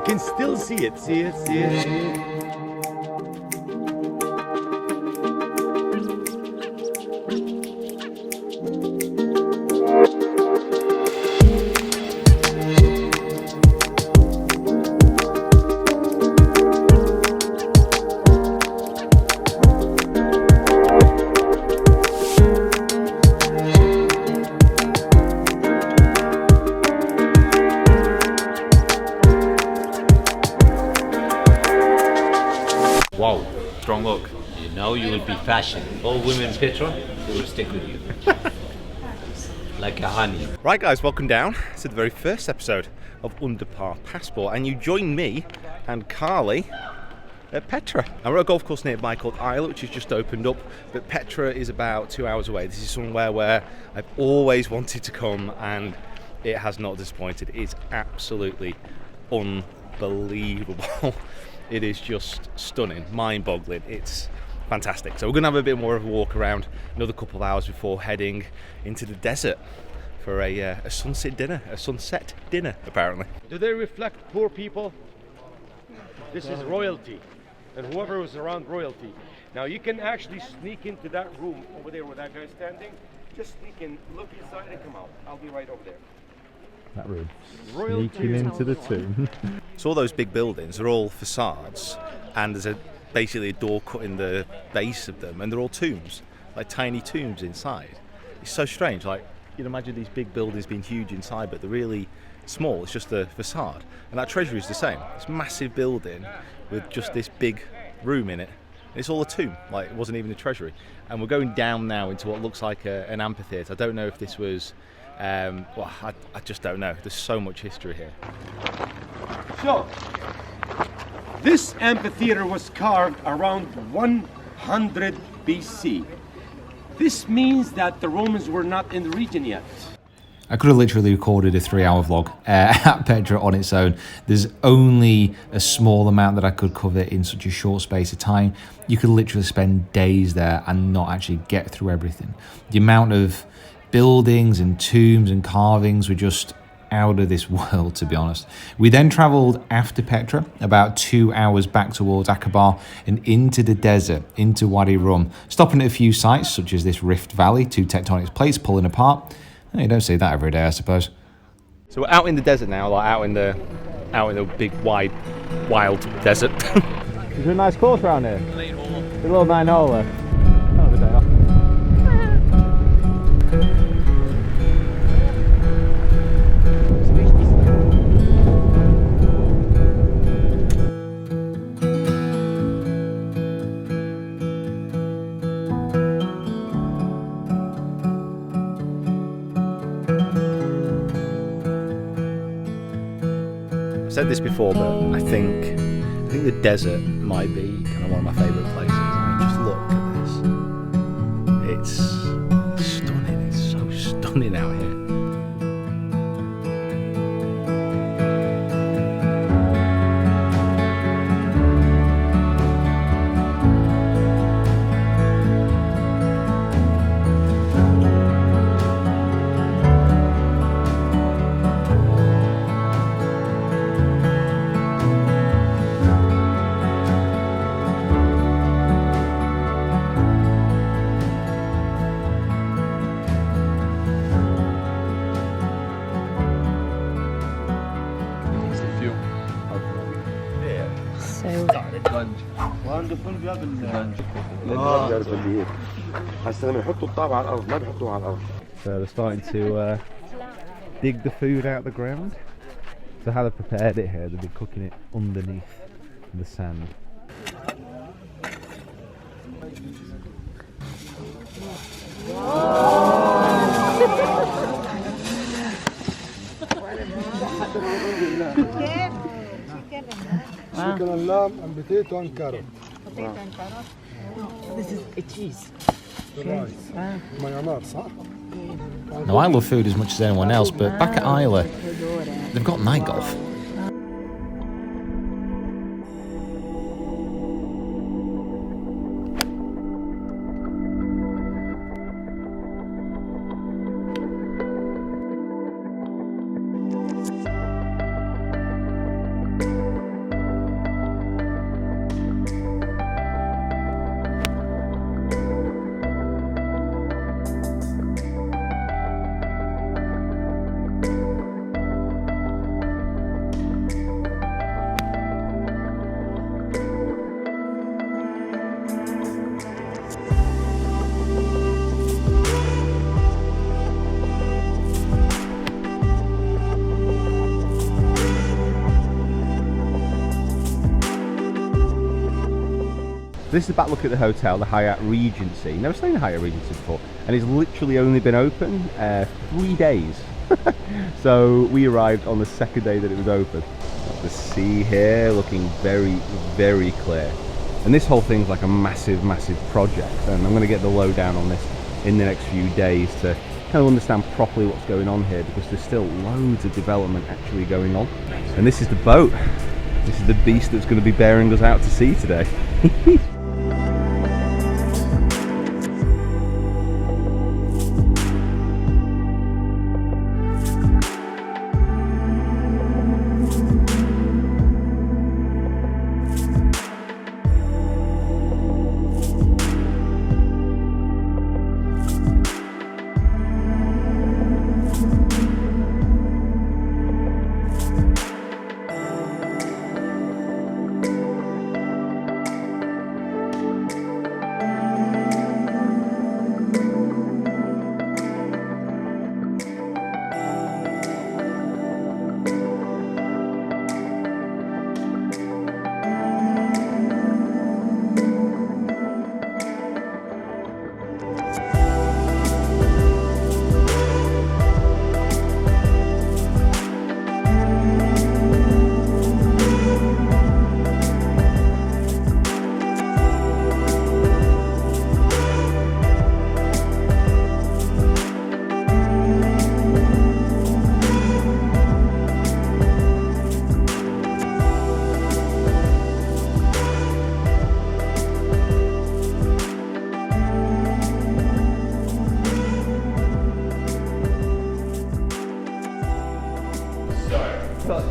can still see it. See it, see it, see it. Wow, strong look. You know you will be fashion. All women, Petra, they will stick with you. Like a honey. Right guys, welcome down to the very first episode of Under Par Passport, and you join me and Carly at Petra. Now we're at a golf course nearby called Isla, which has just opened up, but Petra is about 2 hours away. This is somewhere where I've always wanted to come and it has not disappointed. It's absolutely unbelievable. It is just stunning, mind-boggling. It's fantastic. So we're going to have a bit more of a walk around, another couple of hours before heading into the desert for a sunset dinner, apparently. Do they reflect poor people? This is royalty, and whoever was around royalty. Now you can actually sneak into that room over there where that guy's standing. Just sneak in, look inside, and come out. I'll be right over there. That room. Royalty. Sneaking into the tomb. So all those big buildings are all facades, and there's basically a door cut in the base of them, and they're all tombs, like tiny tombs inside. It's so strange. Like, you'd imagine these big buildings being huge inside, but they're really small. It's just a facade. And that treasury is the same. It's a massive building with just this big room in it. And it's all a tomb. Like, it wasn't even a treasury. And we're going down now into what looks like an amphitheatre. I don't know if this was well, I just don't know. There's so much history here. So, this amphitheater was carved around 100 BC. This means that the Romans were not in the region yet. I could have literally recorded a 3-hour vlog at Petra on its own. There's only a small amount that I could cover in such a short space of time. You could literally spend days there and not actually get through everything. The amount of buildings and tombs and carvings were just out of this world, to be honest. We then travelled after Petra, about 2 hours back towards Aqaba and into the desert, into Wadi Rum, stopping at a few sites such as this rift valley, 2 tectonic plates pulling apart. You don't see that every day, I suppose. So we're out in the desert now, like out in the big, wide, wild desert. Is there a nice course around here? A little 9-holer. Oh, the day off. I've said this before, but I think the desert might be kind of one of my favourite places. I mean, just look at this. It's stunning. It's so stunning out here. وعنده فندق بيعرف اللي هيك. هسه لما يحطوا الطابع على الارض ما بيحطوها على الارض. So they're starting to dig the food out of the ground. So how they've prepared it here, they've been cooking it underneath the sand. Chicken and lamb and potato and carrot. Potato and carrot. This is a cheese. Right. Mayonnaise, صح? Now, I love food as much as anyone else, but back at Isla, they've got night golf. This is the back look at the hotel, the HYATT Regency. Never stayed in the HYATT Regency before, and it's literally only been open 3 days. So we arrived on the second day that it was open. The sea here looking very, very clear. And this whole thing's like a massive, massive project, and I'm going to get the lowdown on this in the next few days to kind of understand properly what's going on here, because there's still loads of development actually going on. And this is the boat. This is the beast that's going to be bearing us out to sea today.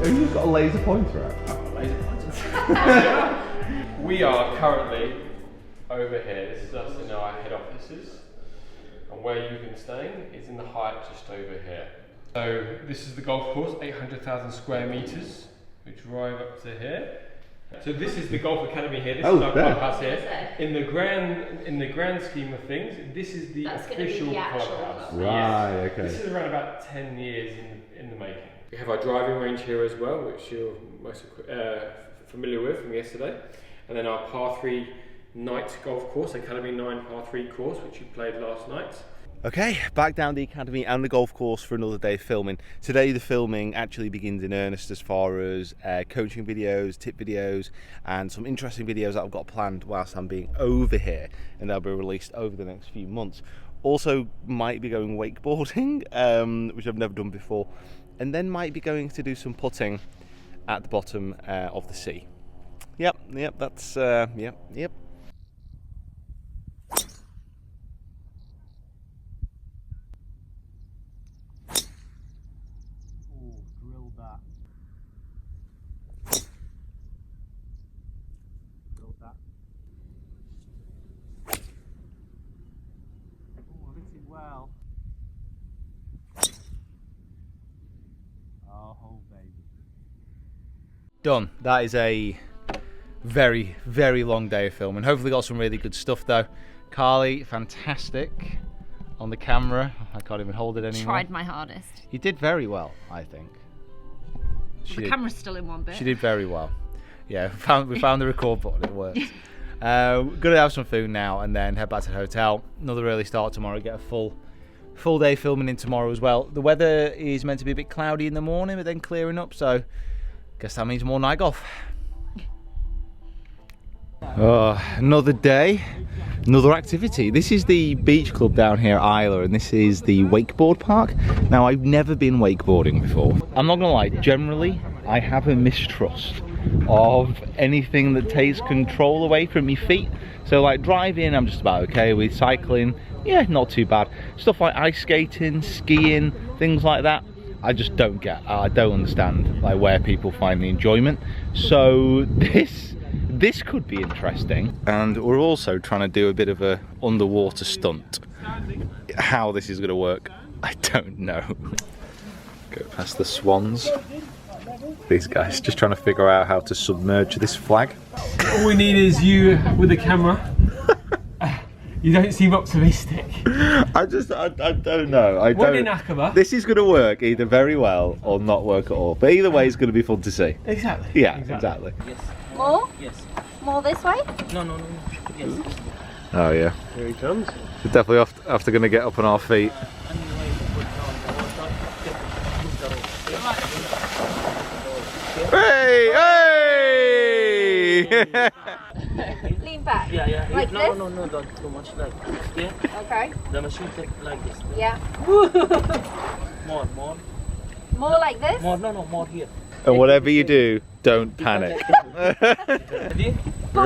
Who's got a laser pointer out? Laser pointers. We are currently over here. This is us in our head offices, and where you've been staying is in the HYATT just over here. So this is the golf course, 800,000 square meters. We drive up to here. So this is the golf academy here. This is our clubhouse here. In the grand scheme of things, this is the official clubhouse. Right. Okay. This is around about 10 years in the making. We have our driving range here as well, which you're most familiar with from yesterday. And then our par 3 night golf course, Academy 9 par 3 course, which you played last night. Okay, back down the academy and the golf course for another day of filming. Today the filming actually begins in earnest as far as coaching videos, tip videos, and some interesting videos that I've got planned whilst I'm being over here, and they'll be released over the next few months. Also might be going wakeboarding, which I've never done before, and then might be going to do some putting at the bottom of the sea. Yep, that's, yep. Well. Oh, baby. Done. That is a very, very long day of filming. Hopefully got some really good stuff though. Carly, fantastic on the camera. I can't even hold it anymore. Tried my hardest. You did very well, I think. The camera's still in one bit. She did very well. Yeah, we found the record button, it worked. Gonna have some food now and then head back to the hotel. Another early start tomorrow, get a full day filming in tomorrow as well. The weather is meant to be a bit cloudy in the morning but then clearing up, so guess that means more night golf. Another day, another activity. This is the beach club down here at Isla, and this is the wakeboard park. Now, I've never been wakeboarding before. I'm not gonna lie, generally I have a mistrust of anything that takes control away from my feet. So like driving, I'm just about okay with. Cycling, yeah, not too bad. Stuff like ice skating, skiing, things like that, I just don't get. I don't understand like where people find the enjoyment. So this could be interesting. And we're also trying to do a bit of a underwater stunt. How this is going to work, I don't know. Go past the swans. These guys just trying to figure out how to submerge this flag. All we need is you with the camera. You don't seem optimistic. I don't know. This is going to work either very well or not work at all. But either way, it's going to be fun to see. Exactly. Yeah, exactly. Yes. More? Yes. More this way? No, no, no. Yes. Oh yeah. Here he comes. We're definitely after going to get up on our feet. Hey! Hey! Lean back. Yeah, yeah. Like no, this? no, no, not too much like this. Yeah. Okay. The machine take like this. Yeah. More, more. More like this? More, no, no, more here. And whatever you do, don't panic. Ready? No,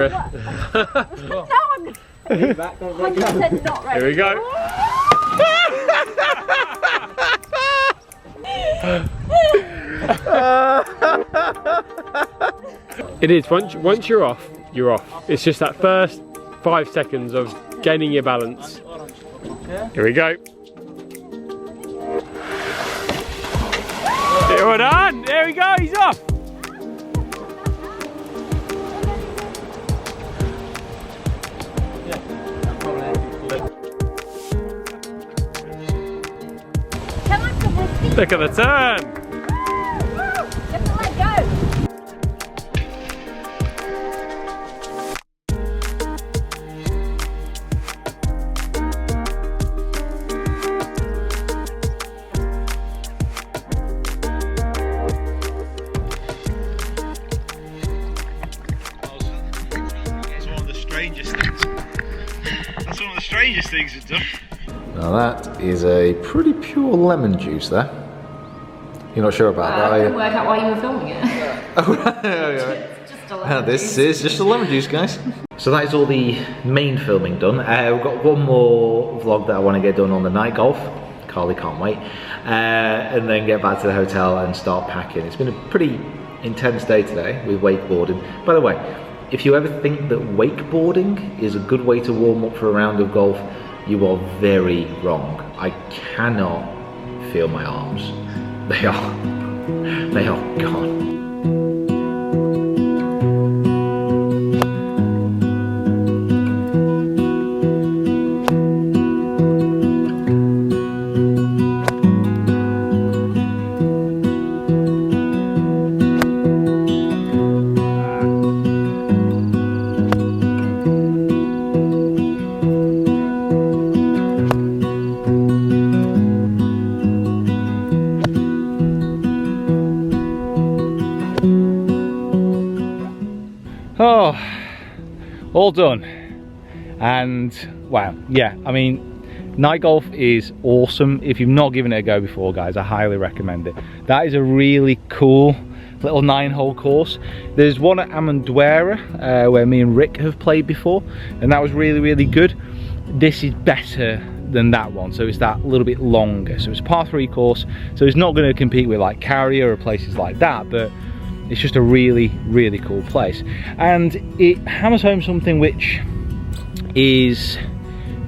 I'm 100% not ready. Here we go. It is, once you're off, you're off. It's just that first 5 seconds of gaining your balance. Here we go. Well done! There we go, he's off! Come on, come with me. Look at the turn! Just let go. That's one of the strangest things. That's one of the strangest things it's done. Now that is a pretty pure lemon juice there. You're not sure about that, I are couldn't you? work out why you were filming it. It's Just a lemon this juice. is just a lemon juice, guys. So that is all the main filming done. We've got one more vlog that I want to get done on the night golf. Carly can't wait. And then get back to the hotel and start packing. It's been a pretty intense day today with wakeboarding. By the way, if you ever think that wakeboarding is a good way to warm up for a round of golf, you are very wrong. I cannot feel my arms. They are gone. Oh, all done. And wow, yeah, I mean, night golf is awesome. If you've not given it a go before, guys, I highly recommend it. That is a really cool little 9-hole course. There's one at Amendoira where me and Rick have played before, and that was really, really good. This is better than that one, so it's that little bit longer. So it's a par 3 course, so it's not going to compete with like Carrier or places like that, but it's just a really, really cool place. And it hammers home something which is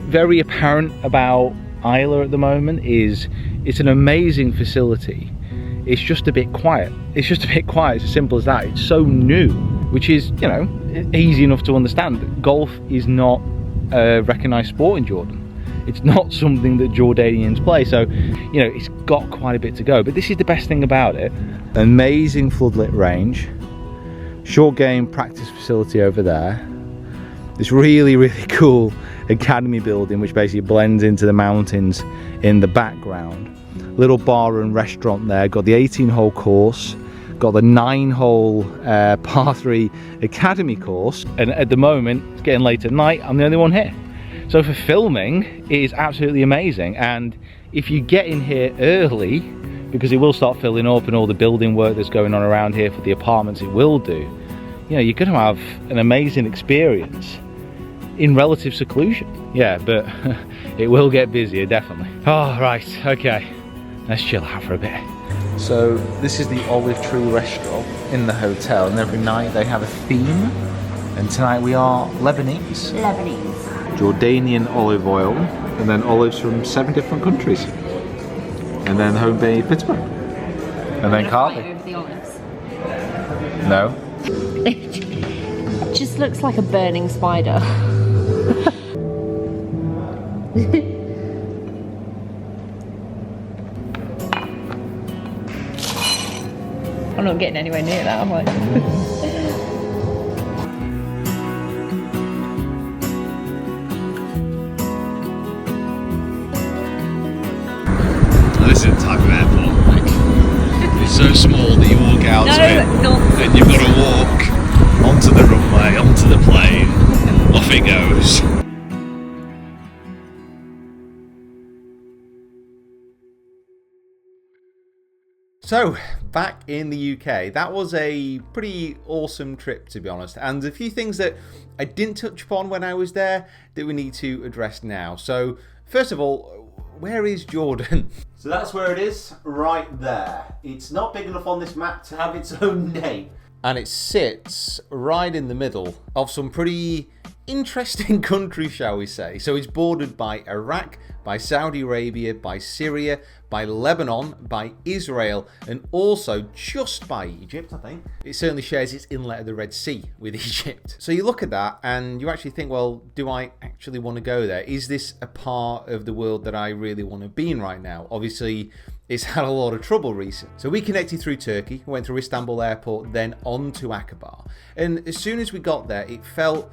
very apparent about Isla at the moment, is it's an amazing facility. It's just a bit quiet. It's just a bit quiet, it's as simple as that. It's so new, which is, you know, easy enough to understand. Golf is not a recognised sport in Jordan. It's not something that Jordanians play, so you know it's got quite a bit to go. But this is the best thing about it: amazing floodlit range, short game practice facility over there. This really, really cool academy building, which basically blends into the mountains in the background. Little bar and restaurant there. Got the 18-hole course. Got the 9-hole par 3 academy course. And at the moment, it's getting late at night. I'm the only one here. So for filming, it is absolutely amazing. And if you get in here early, because it will start filling up and all the building work that's going on around here for the apartments, it will do, you know, you're going to have an amazing experience in relative seclusion. Yeah, but it will get busier, definitely. Oh, right, okay. Let's chill out for a bit. So this is the Olive Tree restaurant in the hotel, and every night they have a theme. And tonight we are Lebanese. Lebanese. Jordanian olive oil, and then olives from 7 different countries, and then homemade Pittsburgh, and then Carly. Over the olives. No. It just looks like a burning spider. I'm not getting anywhere near that, am I? so small that you walk out to it, and you've got to walk onto the runway, onto the plane. Off it goes. So, back in the UK, that was a pretty awesome trip, to be honest, and a few things that I didn't touch upon when I was there that we need to address now. So, first of all, where is Jordan? So that's where it is, right there. It's not big enough on this map to have its own name. And it sits right in the middle of some pretty interesting countries, shall we say. So it's bordered by Iraq, by Saudi Arabia, by Syria, by Lebanon, by Israel, and also just by Egypt, I think. It certainly shares its inlet of the Red Sea with Egypt. So you look at that and you actually think, well, do I actually want to go there? Is this a part of the world that I really want to be in right now? Obviously, it's had a lot of trouble recently. So we connected through Turkey, went through Istanbul airport, then on to Aqaba. And as soon as we got there, it felt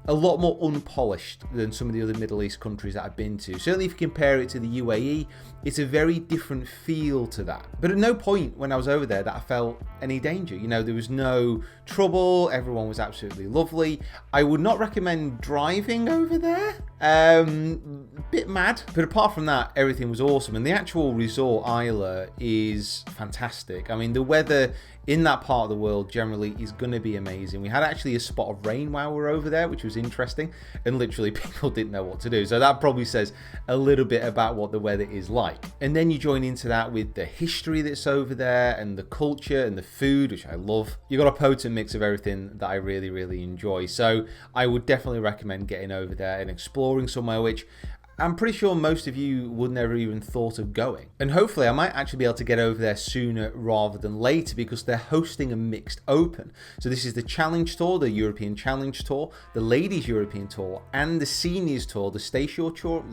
a lot more unpolished than some of the other Middle East countries that I've been to. Certainly if you compare it to the UAE, it's a very different feel to that. But at no point when I was over there that I felt any danger. You know, there was no trouble, everyone was absolutely lovely. I would not recommend driving over there. Bit mad. But apart from that, everything was awesome. And the actual resort, Isla, is fantastic. I mean, the weather in that part of the world generally is going to be amazing. We had actually a spot of rain while we were over there, which was interesting, and literally people didn't know what to do. So that probably says a little bit about what the weather is like. And then you join into that with the history that's over there and the culture and the food, which I love. You got a potent mix of everything that I really, really enjoy. So I would definitely recommend getting over there and exploring somewhere which I'm pretty sure most of you would never even thought of going. And hopefully I might actually be able to get over there sooner rather than later because they're hosting a mixed open. So this is the Challenge Tour, the European Challenge Tour, the Ladies European Tour, and the Seniors Tour, the Stay Shore Tour,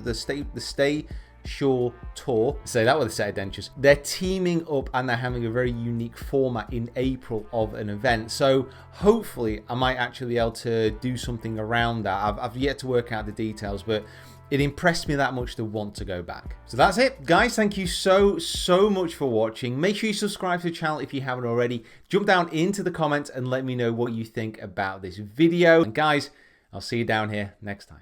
Shore Tour. Say that with a set of dentures. They're teaming up and they're having a very unique format in April of an event. So hopefully I might actually be able to do something around that. I've yet to work out the details, but it impressed me that much to want to go back. So that's it, guys. Thank you so much for watching. Make sure you subscribe to the channel if you haven't already. Jump down into the comments and let me know what you think about this video. And guys, I'll see you down here next time.